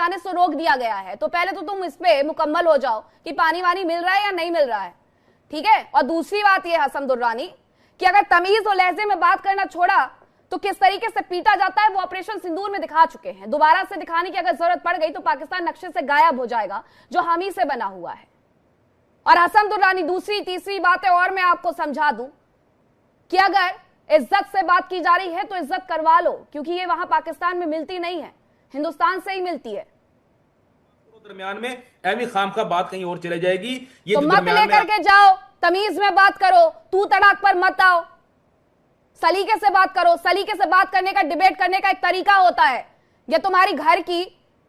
जाने से रोक दिया गया है। तो पहले तो तुम इस पे मुकम्मल हो जाओ कि पानी वानी मिल रहा है या नहीं मिल रहा है, ठीक है। और दूसरी बात यह हसन दुर्रानी कि अगर तमीज और लहजे में बात करना छोड़ा तो किस तरीके से पीटा जाता है वो ऑपरेशन सिंदूर में दिखा चुके हैं। दोबारा से दिखाने की अगर जरूरत पड़ गई तो पाकिस्तान नक्शे से गायब हो जाएगा जो हम ही से बना हुआ है। और हसन दुर्रानी दूसरी तीसरी बातें और मैं आपको समझा दूं कि अगर इज्जत से बात की जा रही है तो इज्जत करवा लो, क्योंकि ये वहां पाकिस्तान में मिलती नहीं है, हिंदुस्तान से ही मिलती है। दरमियान में एमी खाम का बात कहीं और चले जाएगी। ये तो मत लेकर के जाओ, तमीज में बात करो, तू तड़ाक पर मत आओ, सलीके से बात करो। सलीके से बात करने का, डिबेट करने का एक तरीका होता है। ये तुम्हारी घर की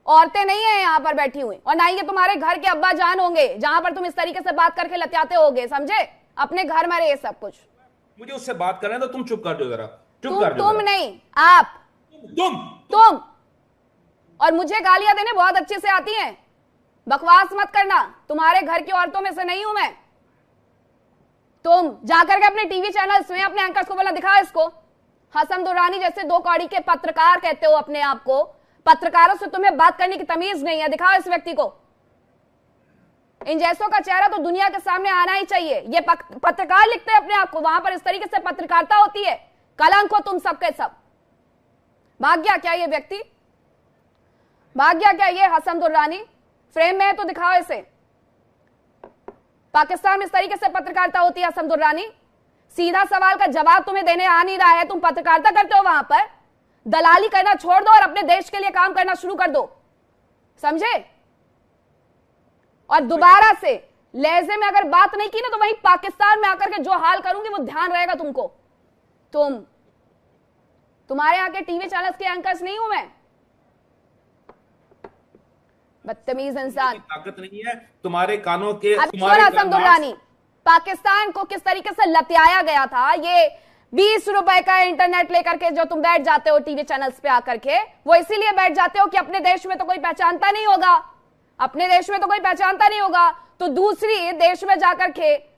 औरतें नहीं है यहां पर बैठी हुई, और ना ही ये तुम्हारे घर के अब्बा जान होंगे जहां पर तुम इस तरीके से बात करके लतियाते होगे, समझे। अपने घर में रहे सब कुछ। मुझे उससे बात करना है तो तुम चुप कर दो जरा, चुप कर दो। तुम नहीं, आप, तुम। और मुझे गालियां देने बहुत अच्छे से आती हैं, बकवास मत करना, तुम्हारे घर की औरतों में से नहीं हूं मैं। तुम जाकर के अपने टीवी चैनल्स में अपने एंकर्स को बोला दिखा इसको। हसन दुर्रानी जैसे दो कौड़ी के पत्रकार कहते हो अपने आप को, पत्रकारों से तुम्हें बात करने की तमीज नहीं है, दिखाओ इस व्यक्ति को। इन जैसों का चेहरा तो दुनिया के सामने आना ही चाहिए। ये पत्रकार लिखते हैं अपने आप को, वहां पर इस तरीके से पत्रकारिता होती है। कलंक हो तुम सबके सब। भाग गया क्या ये व्यक्ति, भाग गया क्या ये हसन दुर्रानी? फ्रेम में है तो दिखाओ इसे। पाकिस्तान में इस तरीके से पत्रकारिता होती है हसन दुर्रानी? सीधा सवाल का जवाब तुम्हें देने आ नहीं रहा है, तुम पत्रकारिता करते हो वहां पर? दलाली करना छोड़ दो और अपने देश के लिए काम करना शुरू कर दो, समझे। और दोबारा से लहजे में अगर बात नहीं की ना तो वहीं पाकिस्तान में आकर के जो हाल करूंगी वो ध्यान रहेगा तुमको। तुम्हारे यहाँ के टीवी चैनल्स के एंकर्स नहीं हूं मैं, बदतमीज इंसान। ताकत नहीं है तुम्हारे कानों के। हसन दुर्रानी, पाकिस्तान को किस तरीके से लतियाया गया था, ये 20 रुपए का इंटरनेट लेकर के जो तुम बैठ जाते हो टीवी चैनल्स पे आकर के, वो इसीलिए बैठ जाते हो कि अपने देश में तो कोई पहचानता नहीं होगा, अपने देश में तो कोई पहचानता नहीं होगा, तो दूसरी देश में जाकर के